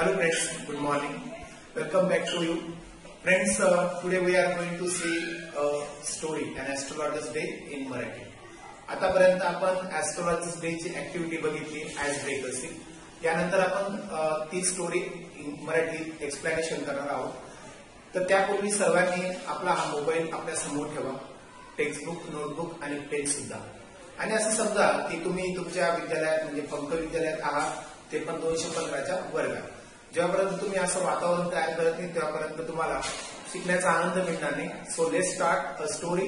Hello friends, good morning. Welcome back to you. Friends, today we are going to see a story, an astrologer's day in Marathi. आतापर्यंत आपण ऍस्ट्रोलॉजर्स day ची activity बघितली as day कशी. यानंतर आपण ती story Marathi explanation करणार आहोत. तर त्यापूर्वी सर्वांनी आपला हा मोबाईल आपल्या समोर ठेवा, टेक्स्टबुक, नोटबुक आणि पेन सुद्धा. आणि असं समजा की तुम्ही तुमच्या विद्यालयात म्हणजे पंख विद्यालयात आहात, ते पण 215च्या वर्गात. जेव्हापर्यंत तुम्ही असं वातावरण तयार करत नाही तेव्हापर्यंत तुम्हाला शिकण्याचा आनंद मिळणार नाही. So let's start a story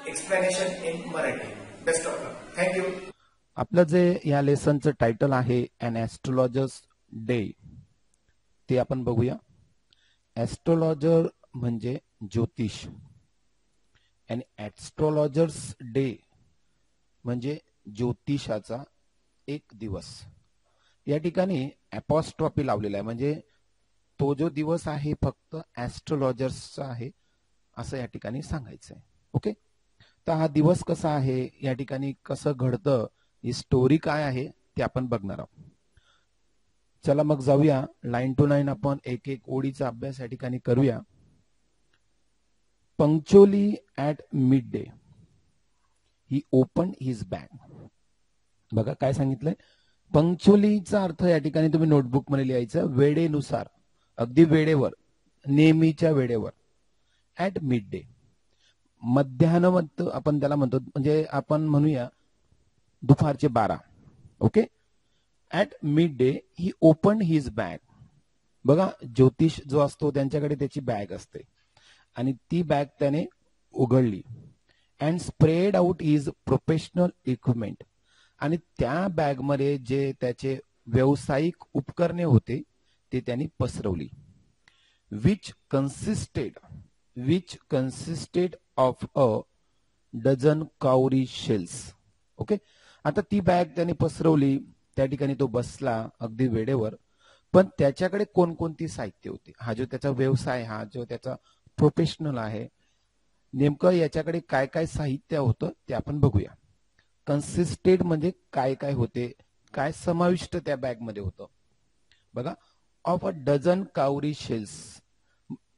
explanation in Marathi. Best of luck. Thank you. आपलं जे या लेसनचं टायटल आहे अन ॲस्ट्रोलॉजर्स डे, ते आपण बघूया. ॲस्ट्रोलॉजर म्हणजे ज्योतिष आणि ॲस्ट्रोलॉजर्स डे म्हणजे ज्योतिषाचा एक दिवस. या ठिकाणी अपॉस्ट्रॉफी लावलेला आहे, म्हणजे तो जो दिवस आहे फक्त ॲस्ट्रोलॉजर्सचा आहे असं या ठिकाणी सांगायचं आहे. ओके, तर हा दिवस कसा आहे, या ठिकाणी कसं घडतं, ही स्टोरी काय आहे ते आपण बघणार आहोत. चला मग जाऊया लाईन टू लाईन, आपण एक एक ओळीचा अभ्यास या ठिकाणी करूया. Punctually at mid day he open his bag. बघा काय सांगितलंय. पंक्च्युअलीचा अर्थ या ठिकाणी तुम्ही नोटबुक मध्ये लिहायचं, वेळेनुसार, अगदी वेळेवर, नेहमीच्या वेळेवर. ॲट मिड डे, मध्यान्ह आपण त्याला म्हणतो, म्हणजे आपण म्हणूया दुपारचे 12. Okay, at mid day he open his bag. बघा ज्योतिष जो असतो त्यांच्याकडे त्याची बॅग असते आणि ती बॅग त्याने उघडली. And spread out his professional equipment, आणि त्या बॅग मध्ये जे त्याचे व्यावसायिक उपकरणे होते ते त्यांनी पसरवली. Which consisted of a dozen cowrie shells. Okay, आता ती बॅग त्याने पसरवली, त्या ठिकाणी तो बसला अगदी वेळेवर. पण त्याच्याकडे कोणकोणती साहित्य होती, हा जो त्याचा व्यवसाय, हा जो त्याचा प्रोफेशनल आहे, नेमकं याच्याकडे काय काय साहित्य होतं ते आपण बघूया. कन्सिस्टेड म्हणजे काय काय होते, काय समाविष्ट त्या बॅग मध्ये होतं. बघा, of a dozen cowrie shells.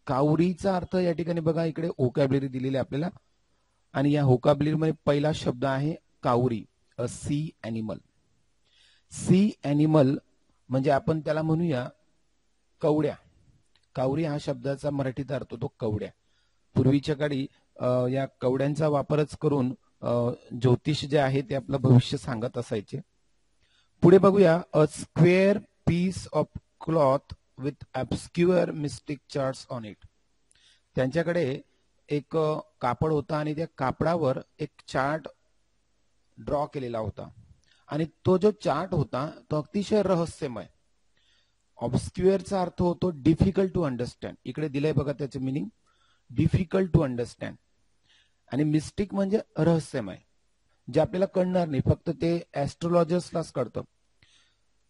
काउरीचा अर्थ या ठिकाणी बघा इकडे होकॅब्युलरी दिलेली आपल्याला, आणि या होकॅब्युलरी मध्ये पहिला शब्द आहे काउरी, अ सी ॲनिमल. सी ॲनिमल म्हणजे आपण त्याला म्हणूया कवड्या. काउरी हा शब्दाचा मराठीत अर्थ होतो कवड्या. पूर्वीच्या काळी या कवड्यांचा वापरच करून ज्योतिष जे आहे ते आपलं भविष्य सांगत असायचे. पुढे बघूया. A square piece of cloth with obscure mystic charts on it. त्यांच्याकडे एक कापड होता आणि त्या कापडावर एक चार्ट ड्रॉ केलेला होता, आणि तो जो चार्ट होता तो अतिशय रहस्यमय. ऑब्स्क्युअरचा अर्थ होतो डिफिकल्ट टू अंडरस्टँड. इकडे दिलंय बघा त्याचे मिनिंग, डिफिकल्ट टू अंडरस्टँड. आणि मिस्टिक म्हणजे रहस्यमय, जे आपल्याला कळणार नाही, फक्त ते ऍस्ट्रोलॉजर्सलाच कळतं.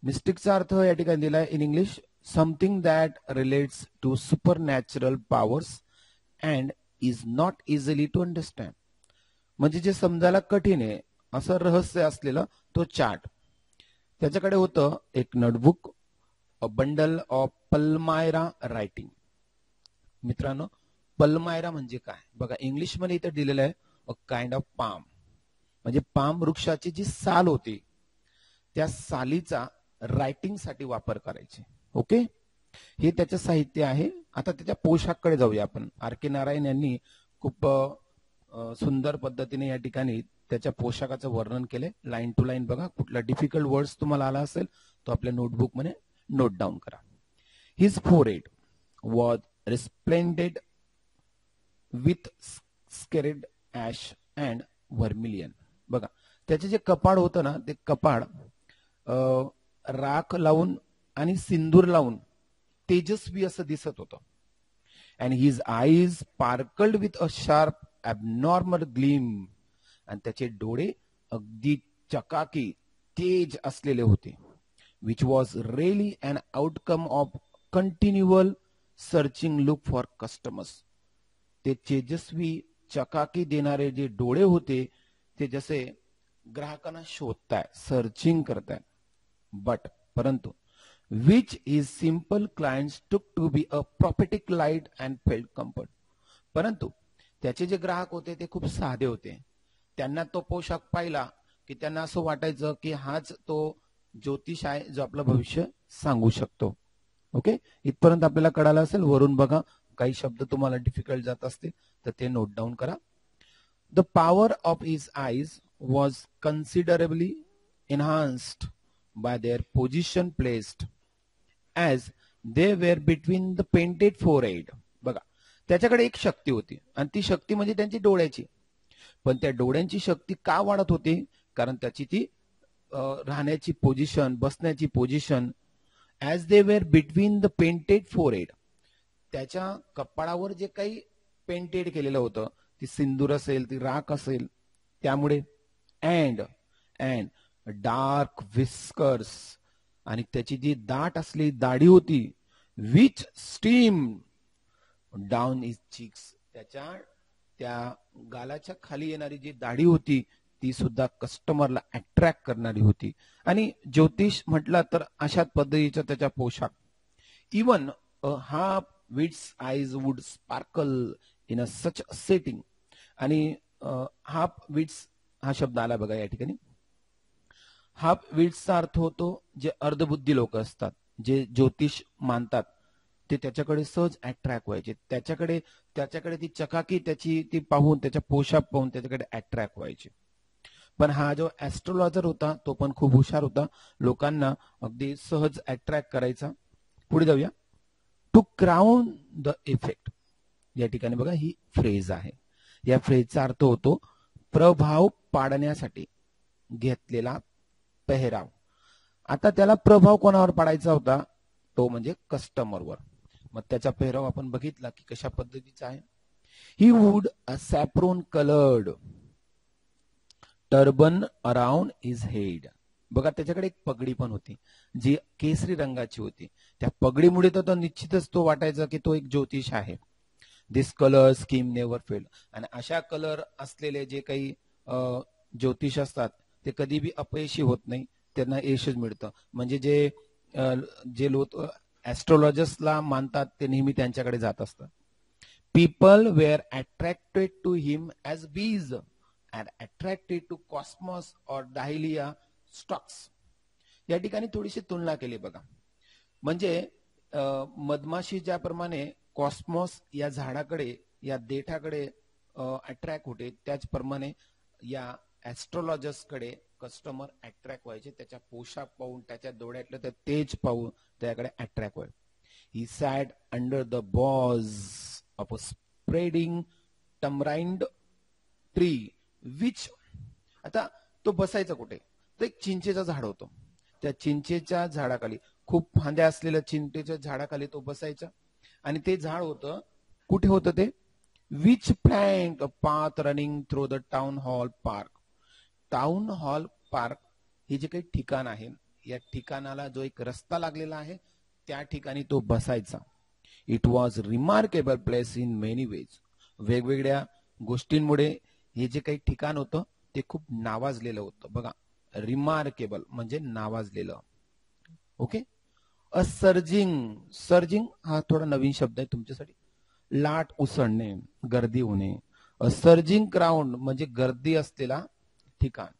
मिस्टिकचा अर्थ या ठिकाणी दिलाय in English, something that relates to supernatural powers and is not easily to understand. म्हणजे जे समजायला कठीण आहे असं रहस्य असलेला तो चार्ट. त्याच्याकडे होतं एक notebook, a bundle of Palmyra writing. मित्रांनो, पल्मायरा म्हणजे काय बघा, इंग्लिश मध्ये इथे दिलेलं आहे अ काइंड ऑफ पाम, म्हणजे पाम वृक्षाची जी साल होती त्या सालीचा रायटिंग साठी वापर करायचे. ओके, हे त्याचं साहित्य आहे. आता त्याच्या पोशाखकडे जाऊया आपण. आर के नारायण यांनी खूप सुंदर पद्धतीने या ठिकाणी त्याच्या पोशाखाचं वर्णन केले. लाईन टू लाईन बघा. कुठला डिफिकल्ट वर्ड्स तुम्हाला आला असेल तो आपल्या नोटबुक मध्ये नोट डाऊन करा. His forehead was resplendent with sacred ash and vermilion. बघा त्याचे जे कपाळ होतं ना, ते कपाळ राख लावून आणि सिंदूर लावून तेजस्वी असं दिसत होतं. And his eyes sparkled with a sharp abnormal gleam. आणि त्याचे डोळे अगदी चकाकी तेज असलेले होते. Which was really an outcome of continual searching look for customers. ते तेजस्वी चकाकी देणारे जे डोळे होते ते जसे ग्राहकांना शोधताय, सर्चिंग करताय. बट परंतु which his simple clients took to be a prophetic light and felt comfort. परंतु त्याचे जे ग्राहक होते ते खूप साधे होते. त्यांना तो पोशाख पाहिला की त्यांना असं वाटायचं की हाच तो ज्योतिष आहे जो आपलं भविष्य सांगू शकतो. ओके, इथपर्यंत आपल्याला कळालं असेल. वरून बघा, काही शब्द तुम्हाला डिफिकल्ट जात असतील तर ते नोट डाऊन करा. The power of his eyes was considerably enhanced by their position placed as they were between the painted forehead. बघा, त्याच्याकडे एक शक्ती होती आणि ती शक्ती म्हणजे त्यांची डोळ्याची. पण त्या डोळ्यांची शक्ती का वाढत होती? कारण त्याची ती राहण्याची पोझिशन, बसण्याची position, as they were between the painted forehead, त्याच्या कपाळावर जे काही पेंटेड केलेलं होतं, ती सिंदूर असेल, ती राख असेल, त्यामुळे अँड डार्क विस्कर्स, आणि त्याची जी दाट असली दाढी होती, which steam down is cheeks, त्याच्या त्या गालाच्या खाली येणारी जी दाढी होती ती सुद्धा कस्टमरला अट्रॅक्ट करणारी होती. आणि ज्योतिष म्हटलं तर अशा पद्धतीचा त्याचा पोशाख. Even half wits eyes would sparkle in a such setting. आणि हाफ विट्स हा शब्द आला बघा या ठिकाणी. हाफ विट्सचा अर्थ होतो जे अर्धबुद्धी लोक असतात, जे ज्योतिष मानतात, ते त्याच्याकडे सहज अट्रॅक्ट व्हायचे. त्याच्याकडे ती चकाकी त्याची ती पाहून, त्याच्या पोशाख पाहून त्याच्याकडे अट्रॅक्ट व्हायचे. पण हा जो ऍस्ट्रोलॉजर होता तो पण खूप हुशार होता, लोकांना अगदी सहज अट्रॅक्ट करायचा. पुढे जाऊया. टू क्राउन द इफेक्ट, या ठिकाणी बघा ही फ्रेज आहे. या फ्रेजचा अर्थ होतो प्रभाव पाडण्यासाठी घेतलेला पेहराव. आता त्याला प्रभाव कोणावर पाडायचा होता? तो म्हणजे कस्टमरवर. मग त्याचा पेहराव आपण बघितला की कशा पद्धतीचा आहे. He would a saffron coloured turban around his head. बघा, त्याच्याकडे एक पगडी पण होती जी केसरी रंगाची होती. त्या पगडीमुळे तर निश्चितच तो वाटायचा की तो एक ज्योतिष आहे. दिस कलर स्कीम नेव्हर फेल्ड. आणि अशा कलर असलेले जे काही ज्योतिष असतात ते कधी बी अपयशी होत नाही, त्यांना यशच मिळतं. म्हणजे जे लोक ऍस्ट्रोलॉजर्सला मानतात ते नेहमी त्यांच्याकडे जात असतात. People were attracted to him as bees and attracted to cosmos or dahlia stalks. या ठिकाणी थोडीशी तुलना केली बघा. म्हणजे मधमाशी ज्याप्रमाणे कॉस्मॉस या झाडाकडे, या देठाकडे अट्रॅक्ट होते, त्याचप्रमाणे या ऍस्ट्रोलॉजर्सकडे कस्टमर अट्रॅक्ट व्हायचे. त्याच्या पोशाख पाहून, त्याच्या डोळ्यातलं त्या तेज पाहून त्याकडे अट्रॅक्ट व्हायचे. He sat under the boughs of a spreading tamarind tree which. आता तो बसायचा कुठे? तर एक चिंचेचं झाड होतं. त्या चिंचेच्या झाडाखाली, खूप फांद्या असलेल्या चिंचेच्या झाडाखाली तो बसायचा. आणि ते झाड होतं, कुठे होतं ते? Which plant a path running through the town hall park. Town hall park हे जे काही ठिकाण आहे, या ठिकाणाला जो एक रस्ता लागलेला आहे त्या ठिकाणी तो बसायचा. It was remarkable place in many ways. वेगवेगळ्या गोष्टींमुळे हे जे काही ठिकाण होतं ते खूप नावाजलेलं होतं. बघा, रिमार्केबल म्हणजे नावाजलेलं. ओके. अ सर्जिंग हा थोडा नवीन शब्द आहे तुमच्यासाठी. लाट उसळणे, गर्दी होणे. अ सर्जिंग क्राउड म्हणजे गर्दी असलेला ठिकाण.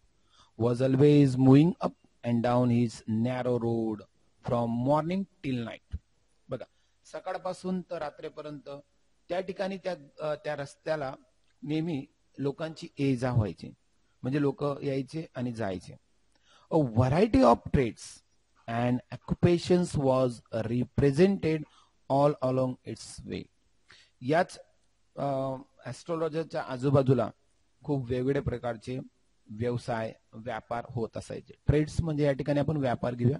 Was always moving up and down his narrow road from morning till night. बघा, सकाळपासून तर रात्रीपर्यंत त्या ठिकाणी त्या रस्त्याला नेहमी लोकांची ये जा व्हायची. म्हणजे लोक यायचे आणि जायचे. A variety of trades and occupations was represented all along its way. याच ऍस्ट्रोलॉजरच्या आजूबाजूला खूप वेगवेगळ्या प्रकारचे व्यवसाय, व्यापार होत असायचे. ट्रेड्स म्हणजे या ठिकाणी आपण व्यापार घेऊया,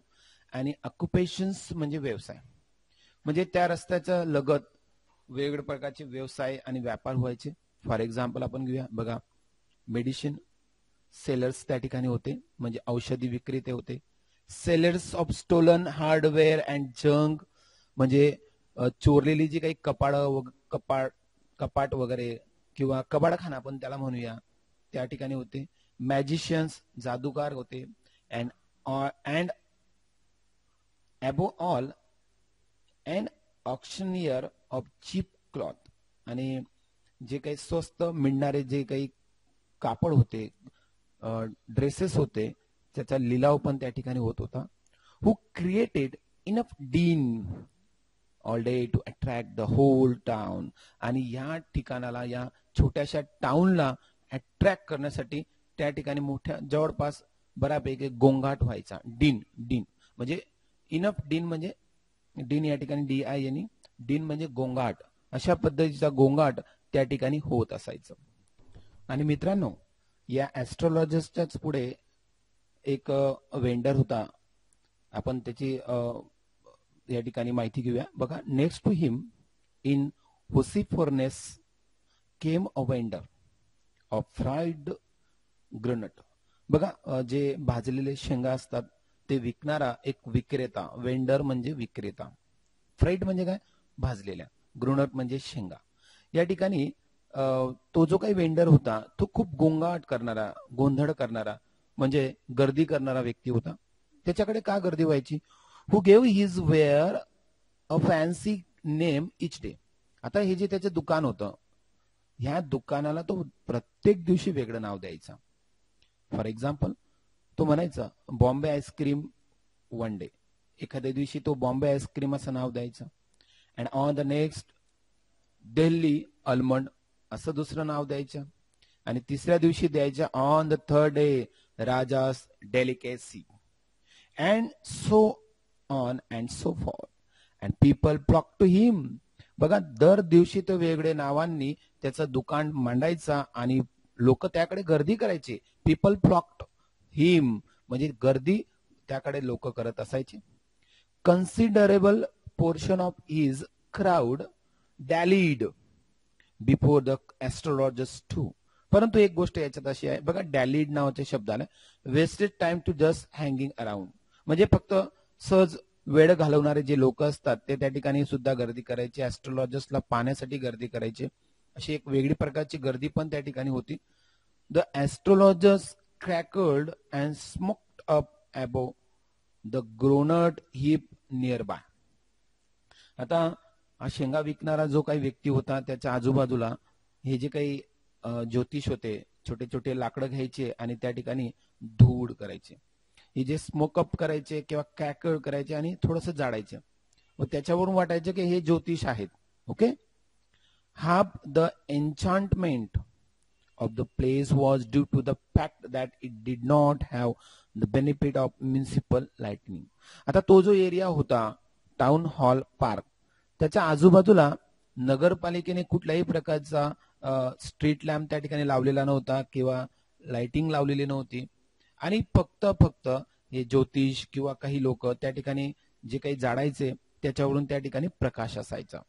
आणि ऑक्युपेशन्स म्हणजे व्यवसाय. म्हणजे त्या रस्त्याच्या लगत वेगवेगळ्या प्रकारचे व्यवसाय आणि व्यापार व्हायचे. फॉर एक्झाम्पल आपण घेऊया. बघा, मेडिसिन सेलर्स त्या ठिकाणी होते, म्हणजे औषधी विक्रेते होते. Sellers of stolen hardware and junk, म्हणजे चोरलेली जी काही कपाट वगैरे किंवा कबाडखाना आपण त्याला म्हणूया, त्या ठिकाणी होते. मॅजिशियन्स जादूगार होते. And above all an auctioneer of cheap cloth, आणि जे काही स्वस्त मिळणारे जे काही कापड होते, ड्रेसेस होते, त्याचा लिलाव पण त्या ठिकाणी होत होता. Who created enough din all day to attract the whole town, आणि या ठिकाणाला, या छोट्याशा टाउनला अट्रॅक्ट करण्यासाठी त्या ठिकाणी मोठ्या जवळपास बऱ्यापैकी गोंगाट व्हायचा. डीन डीन म्हणजे इनफ डीन, म्हणजे डीन या ठिकाणी DIN, डीन म्हणजे गोंगाट. अशा पद्धतीचा गोंगाट त्या ठिकाणी होत असायचं. आणि मित्रांनो, या ऍस्ट्रोलॉजर्सच्याच पुढे एक वेंडर होता. आपण त्याची या ठिकाणी माहिती घेऊया. बघा, नेक्स्ट टू हिम इन होसिफोर्नेस came a vendor of fried groundnut. बघा, जे भाजलेले शेंगा असतात ते विकणारा एक विक्रेता, वेंडर म्हणजे विक्रेता. फ्राईड म्हणजे काय? भाजलेल्या. ग्रुनट म्हणजे शेंगा. या ठिकाणी तो जो काही वेंडर होता तो खूप गोंगाट करणारा, गोंधळ करणारा, म्हणजे गर्दी करणारा व्यक्ती होता. त्याच्याकडे का गर्दी व्हायची? हु गेव हिज वेअर अ फॅन्सी नेम इच डे. आता हे जे त्याचं दुकान होतं, ह्या दुकानाला तो प्रत्येक दिवशी वेगळं नाव द्यायचा. फॉर एक्झाम्पल, तो म्हणायचा बॉम्बे आईस्क्रीम वन डे, एखाद्या दिवशी तो बॉम्बे आईस्क्रीम असं नाव द्यायचं. And on the next Delhi almond असं दुसरं नाव द्यायचं. आणि तिसऱ्या दिवशी द्यायचं on the third day Raja's delicacy, and so on and so forth. And people flock to him. बघा, दर दिवशी तो वेगळे नावांनी त्याचं दुकान मांडायचा आणि लोक त्याकडे गर्दी करायचे. पीपल फ्लॉक्ड हिम म्हणजे गर्दी त्याकडे लोक करत असायचे. Considerable portion of his crowd dallied before the astrologers too. परंतु एक गोष्ट याच्यात अशी आहे बघा, डॅलीड नावाच्या शब्दाला wasted time to just hanging around, म्हणजे फक्त सहज वेळ घालवणारे जे लोक असतात ते त्या ठिकाणी सुद्धा गर्दी करायचे. ऍस्ट्रोलॉजर्सला पाहण्यासाठी गर्दी करायचे. अशी एक वेगळी प्रकारची गर्दी पण त्या ठिकाणी होती. The astrologers crackled and smoked up above the groundnut heap nearby. आता हा शेंगा विकणारा जो काही व्यक्ती होता त्याच्या आजूबाजूला हे जे काही ज्योतिष होते, छोटे छोटे लाकडं घ्यायचे आणि त्या ठिकाणी धूड करायचे. हे जे स्मोकअप करायचे किंवा क्रॅकल करायचे आणि थोडस जाळायचे, व त्याच्यावरून वाटायचे की हे ज्योतिष आहेत. Okay. Half the enchantment of the place was due to the fact that it did not have the benefit of municipal lighting. आता तो जो एरिया होता टाउन हॉल पार्क, त्याच्या आजूबाजूला नगरपालिकेने कुठल्याही प्रकारचा स्ट्रीट लॅम्प त्या ठिकाणी लावलेला नव्हता किंवा लाइटिंग लावलेली नव्हती. आणि फक्त हे ज्योतिष किंवा काही लोक त्या ठिकाणी जे काही जाळायचे त्याच्यावरून त्या ठिकाणी प्रकाश असायचा.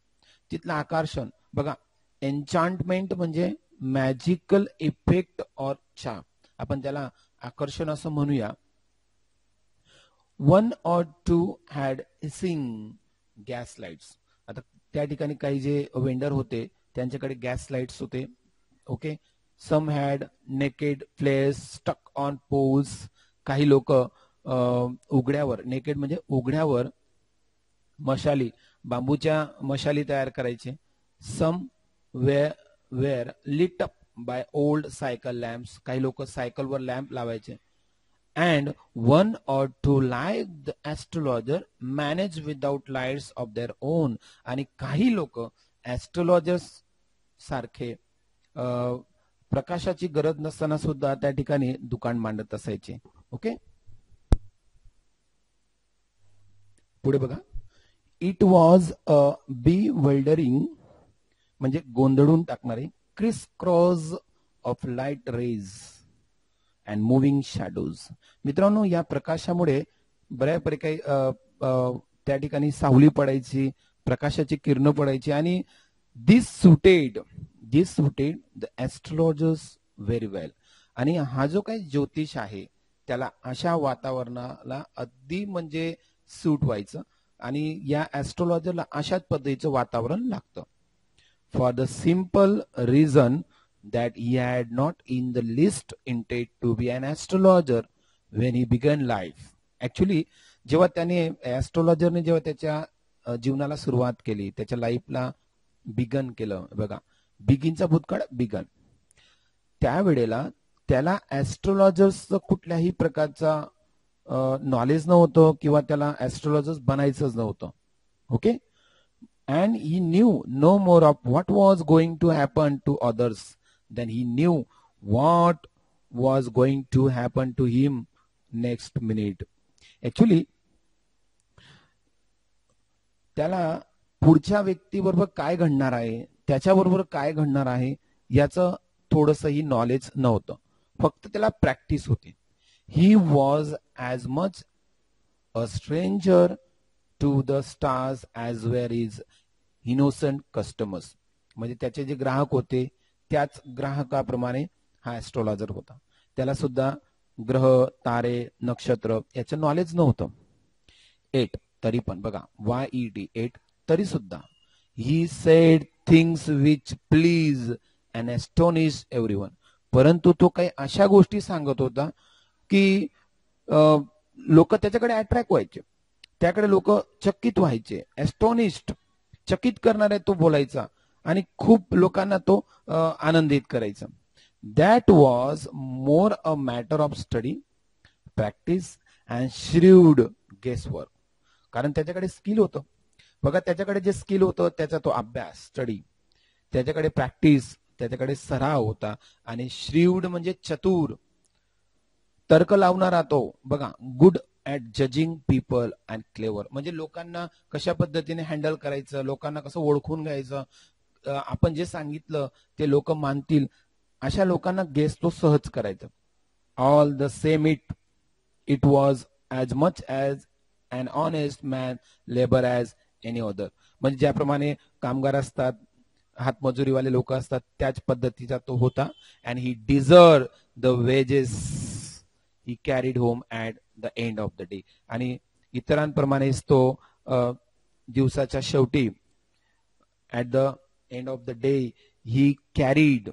तिथलं आकर्षण बघा, एन्चांटमेंट म्हणजे मॅजिकल इफेक्ट ऑर चार्म, आपण त्याला आकर्षण असं म्हणूया. One or two had hissing gas lights. आता त्या ठिकाणी काही जे वेंडर होते त्यांच्याकडे गॅस लाईट्स होते. Okay. Some had naked flares stuck on poles. काही लोक उघड्यावर, नेकेड म्हणजे उघड्यावर मशाली, बांबूच्या मशाली तयार करायचे. Some were lit up by old cycle lamps. काही लोक सायकलवर लॅम्प लावायचे. And one or two like the astrologer manage without lights of their own. आणि काही लोक ऍस्ट्रोलॉजर्स सारखे प्रकाशाची गरज नसताना सुद्धा त्या ठिकाणी दुकान मांडत असायचे. ओके. पुढे बघा, इट वॉज अ बी वेल्डरिंग म्हणजे गोंधळून टाकणारे, criss cross of light rays and moving shadows. मित्रांनो, या प्रकाशामुळे बऱ्यापैकी त्या ठिकाणी सावली पडायची, प्रकाशाची किरण पडायची, आणि दिस सुटेड द ऍस्ट्रोलॉजर्स व्हेरी वेल. आणि हा जो काही ज्योतिष आहे त्याला अशा वातावरणाला अगदी म्हणजे सूट व्हायचं, आणि या ऍस्ट्रोलॉजरला अशाच पद्धतीचं वातावरण लागतं. For the simple reason that he had not in the least intended to be an astrologer when he began life. Actually, जेव्हा त्याने ऍस्ट्रॉलॉजरने जेव्हा त्याच्या जीवनाला सुरुवात केली, त्याच्या लाईफला बिगन केलं, बघा बिगिनचा भूतकाळ बिगन, त्यावेळेला त्याला ऍस्ट्रॉलॉजर्सचं कुठल्याही प्रकारचा नॉलेज नव्हतं किंवा त्याला ऍस्ट्रॉलॉजर्स बनायचंच नव्हतं. Okay, and he knew no more of what was going to happen to others than he knew what was going to happen to him next minute. Actually, त्याला पुढच्या व्यक्तीबरोबर काय घडणार आहे, त्याच्याबरोबर काय घडणार आहे याचं थोडंसंही नॉलेज नव्हतं, फक्त त्याला प्रॅक्टिस होती. He was as much a stranger to the stars as were his innocent customers. म्हणजे त्याचे जे ग्राहक होते त्याच ग्राहकाप्रमाणे हा ऍस्ट्रॉलॉजर होता. त्याला सुद्धा ग्रह, तारे, नक्षत्र याचं नॉलेज नव्हतं. 8 तरी पण बघा, YET 8 तरी सुद्धा he said things which please and astonish everyone. परंतु तो काही अशा गोष्टी सांगत होता की लोक त्याच्याकडे अट्रॅक्ट व्हायचे, त्याकडे लोक चकित व्हायचे. एस्टोनिश्ड, चकित करणारे तो बोलायचा आणि खूप लोकांना तो आनंदित करायचा. That was more a matter of study, practice and shrewd guesswork. कारण त्याच्याकडे स्किल होतं. बघा, त्याच्याकडे जे स्किल होतं त्याचा तो अभ्यास, स्टडी, त्याच्याकडे प्रॅक्टिस, त्याच्याकडे सराव होता, आणि श्रीवड म्हणजे चतुर, तर्क लावणारा तो. बघा, good at judging people and clever, म्हणजे लोकांना कशा पद्धतीने हँडल करायचं, लोकांना कसं ओळखून घ्यायचं, आपण जे सांगितलं ते लोक मानतील, अशा लोकांना गेस तो सहज करायचा. All the same it was as much as an honest man labour as any other. म्हणजे ज्याप्रमाणे कामगार असतात, हातमजुरीवाले लोक असतात, त्याच पद्धतीचा तो होता. And he deserve the wedges he carried home at the end of the day. आणि इतरांप्रमाणेच तो दिवसाच्या शेवटी at the end of the day he carried,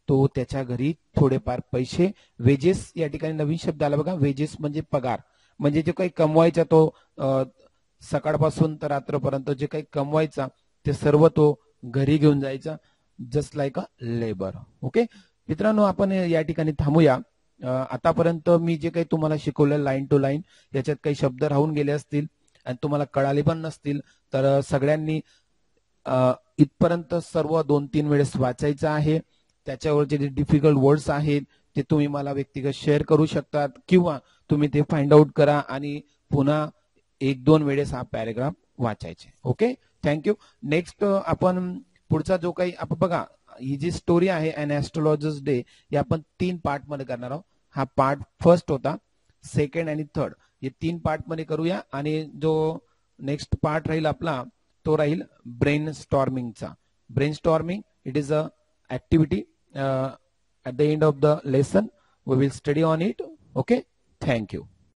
तो त्याच्या घरी थोडेफार पैसे, वेजेस या ठिकाणी नवीन शब्द आला बघा, वेजेस म्हणजे पगार, म्हणजे जे काही कमवायचा तो सकाळपासून तर रात्रपर्यंत जे काही कमवायचा ते सर्व तो घरी घेऊन जायचा, just like a labour. Okay मित्रांनो, आपण या ठिकाणी थांबूया. आतापर्यंत मी जे काही तुम्हाला शिकवलं लाईन टू लाईन, याच्यात काही शब्द राहून गेले असतील आणि तुम्हाला कळाले पण नसतील, तर सगळ्यांनी इथपर्यंत सर्व 2-3 वेळेस वाचायचं आहे. त्याच्यावरचे जे डिफिकल्ट वर्ड्स आहेत ते तुम्ही मला व्यक्तिगत शेअर करू शकतात, किंवा तुम्ही ते फाइंड आउट करा आणि पुन्हा 1-2 वेळेस हा पॅरेग्राफ वाचायचे. Okay, thank you. नेक्स्ट आपण पुढचा जो काही, आपण बघा, ही जी स्टोरी आहे अन ऍस्ट्रोलॉजर्स डे, हे आपण 3 पार्ट मध्ये करणार आहोत. हा पार्ट फर्स्ट होता, सेकंड आणि थर्ड, हे 3 पार्ट मध्ये करूया. आणि जो नेक्स्ट पार्ट राहील आपला, तो राहील ब्रेन स्टॉर्मिंगचा. Brainstorming, it is a activity at the end of the lesson. We will study on it. Okay, thank you.